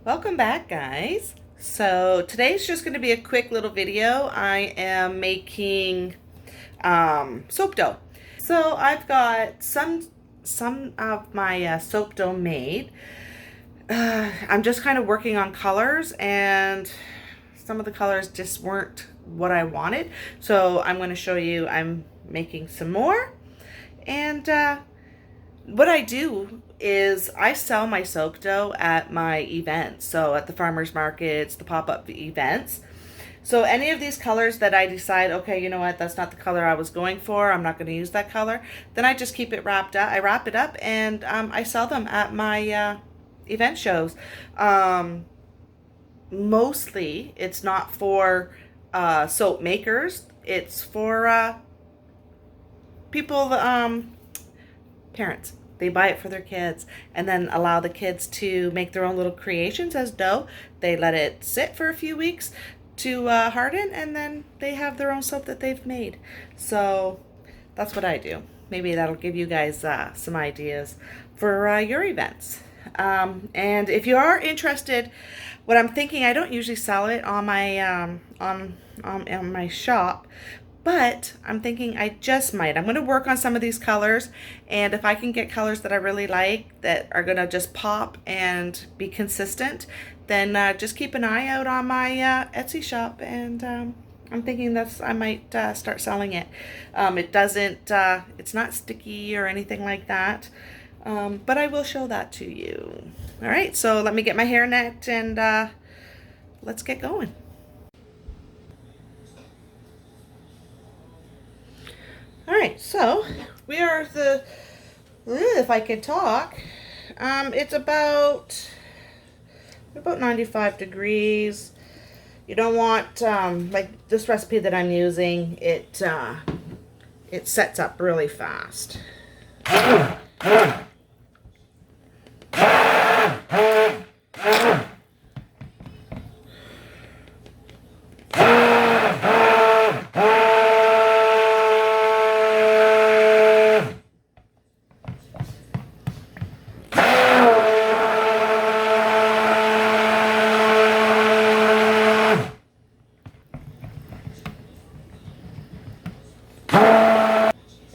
Welcome back, guys. So today's just going to be a quick little video. I am making soap dough. So I've got some of my soap dough made. I'm just kind of working on colors, and some of the colors just weren't what I wanted. So I'm going to show you I'm making some more. And what I do is I sell my soap dough at my events. So at the farmers markets, the pop-up events. So any of these colors that I decide, okay, you know what, that's not the color I was going for, I'm not going to use that color, then I just keep it wrapped up. I wrap it up and I sell them at my event shows. Mostly it's not for soap makers. It's for people, parents. They buy it for their kids and then allow the kids to make their own little creations as dough. They let it sit for a few weeks to harden, and then they have their own soap that they've made. So that's what I do. Maybe that'll give you guys some ideas for your events. And if you are interested, what I'm thinking, I don't usually sell it on my on my shop, but I'm thinking I just might. I'm going to work on some of these colors, and if I can get colors that I really like that are going to just pop and be consistent, then just keep an eye out on my Etsy shop, and I'm thinking that's I might start selling it. It doesn't, it's not sticky or anything like that, but I will show that to you. All right, so let me get my hair net and let's get going. All right, so we are if I can talk, it's about 95 degrees. You don't want, like this recipe that I'm using, it sets up really fast.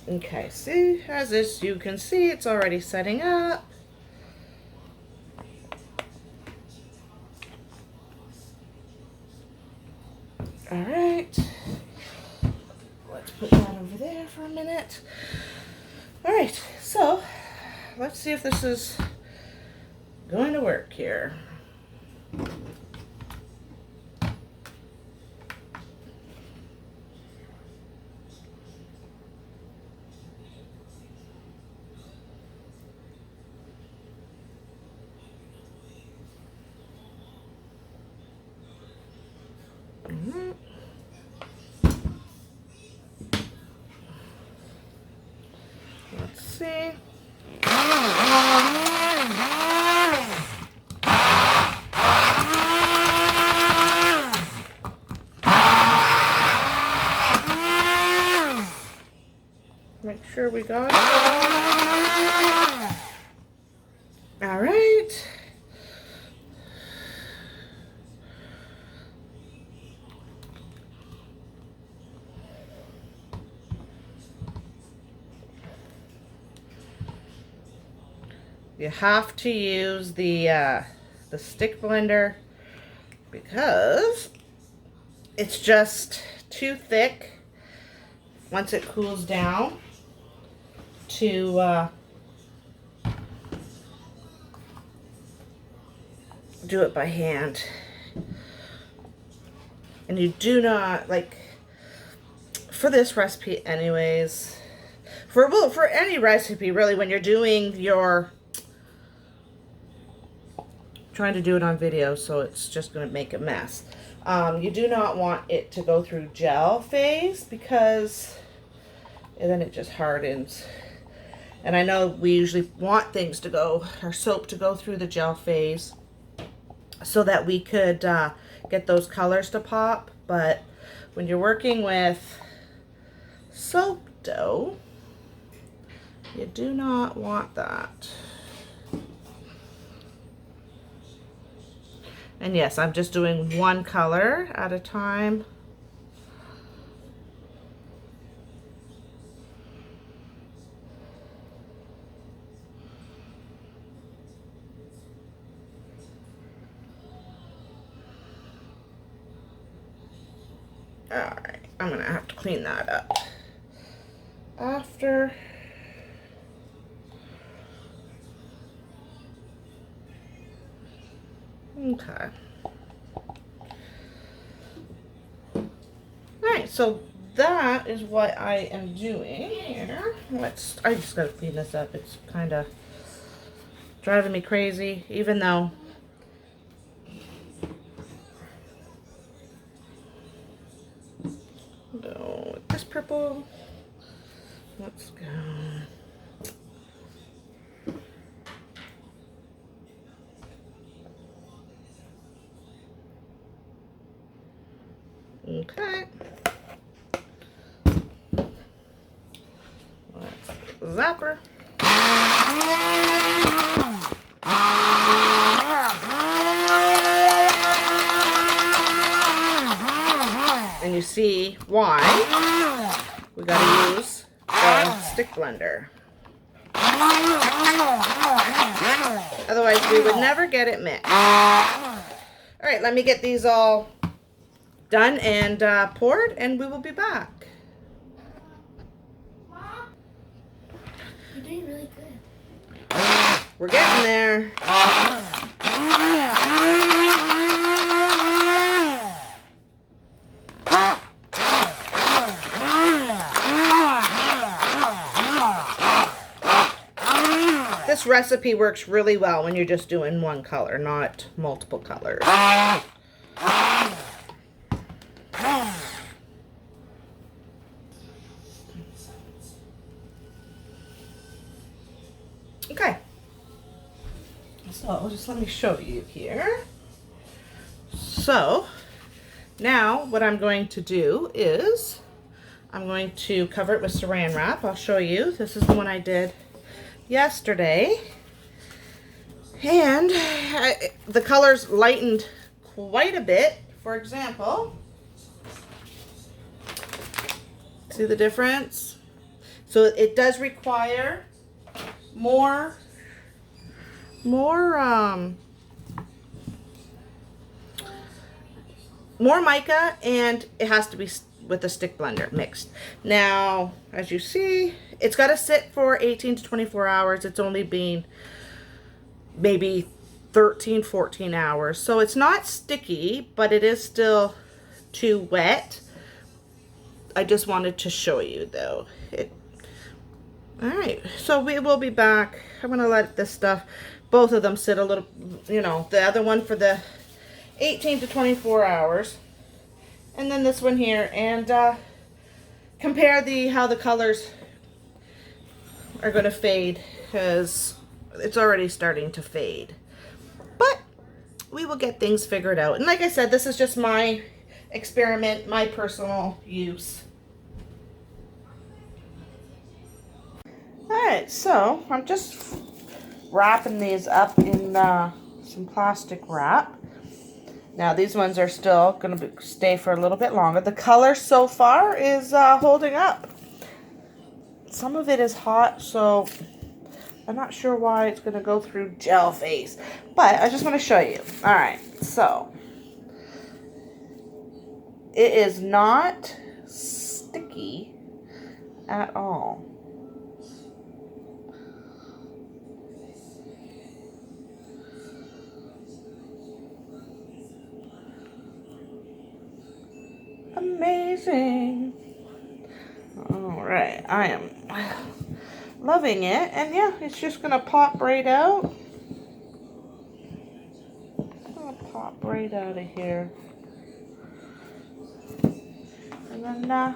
Okay, see, as you can see, it's already setting up. All right, let's put that over there for a minute. All right, so let's see if this is going to work here. Let's see. Make sure we got it. All right. You have to use the stick blender because it's just too thick once it cools down to do it by hand. And you do not, like, for this recipe anyways, for any recipe really, when you're doing your, trying to do it on video, so it's just going to make a mess. You do not want it to go through gel phase, because then it just hardens. And I know we usually want things to go, our soap to go through the gel phase so that we could get those colors to pop. But when you're working with soap dough, you do not want that. And yes, I'm just doing one color at a time. All right, I'm gonna have to clean that up after. Okay. All right, so that is what I am doing here. I just gotta clean this up. It's kind of driving me crazy, even though go with this purple. Let's go. Okay. Let's zapper. And you see why we gotta use the stick blender. Otherwise we would never get it mixed. All right, let me get these all done and poured, and we will be back. You're doing really good. We're getting there. This recipe works really well when you're just doing one color, not multiple colors. Okay, so just let me show you here. So now what I'm going to do is I'm going to cover it with saran wrap. I'll show you. This is the one I did yesterday, and the colors lightened quite a bit. For example, see the difference? So it does require more mica, and it has to be with a stick blender mixed. Now, as you see, it's got to sit for 18 to 24 hours. It's only been maybe 13, 14 hours. So it's not sticky, but it is still too wet. I just wanted to show you though. All right, so we will be back. I'm gonna let this stuff, both of them sit a little, the other one for the 18 to 24 hours. And then this one here, and compare how the colors are going to fade, because it's already starting to fade. But we will get things figured out. And like I said, this is just my experiment, my personal use. Alright, so I'm just wrapping these up in some plastic wrap. Now these ones are still going to stay for a little bit longer. The color so far is holding up. Some of it is hot, so I'm not sure why it's going to go through gel phase. But I just want to show you. Alright, so it is not sticky at all. Amazing. All right, I am loving it, and yeah, it's just gonna pop right out. I'll pop right out of here, and then now,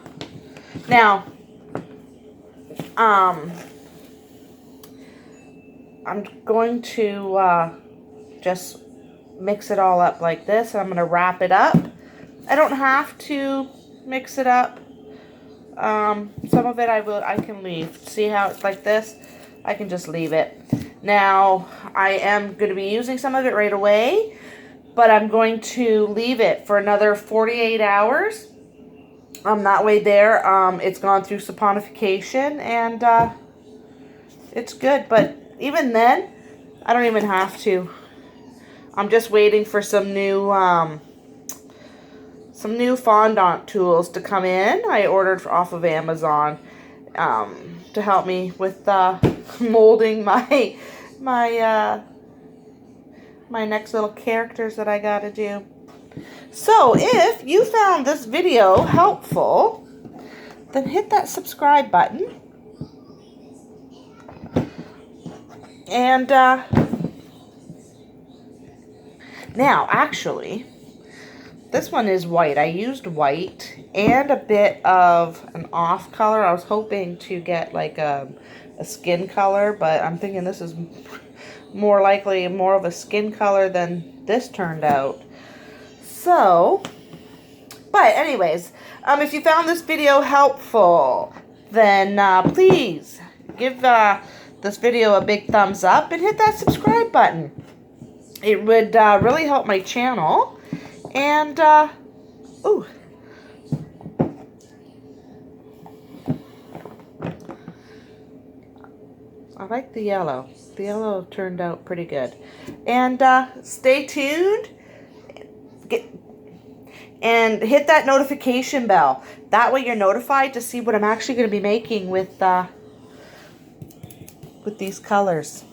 I'm going to just mix it all up like this, and I'm gonna wrap it up. I don't have to mix it up. Some of it I can leave. See how it's like this? I can just leave it. Now, I am going to be using some of it right away, but I'm going to leave it for another 48 hours. That way there, it's gone through saponification, and it's good. But even then, I don't even have to. I'm just waiting for some new fondant tools to come in. I ordered off of Amazon to help me with molding my next little characters that I gotta do. So if you found this video helpful, then hit that subscribe button. And now, actually, this one is white. I used white and a bit of an off color. I was hoping to get like a skin color, but I'm thinking this is more likely more of a skin color than this turned out. So, but anyways, if you found this video helpful, then please give this video a big thumbs up and hit that subscribe button. It would really help my channel. And, ooh. I like the yellow. The yellow turned out pretty good. And stay tuned. And hit that notification bell. That way you're notified to see what I'm actually going to be making with these colors.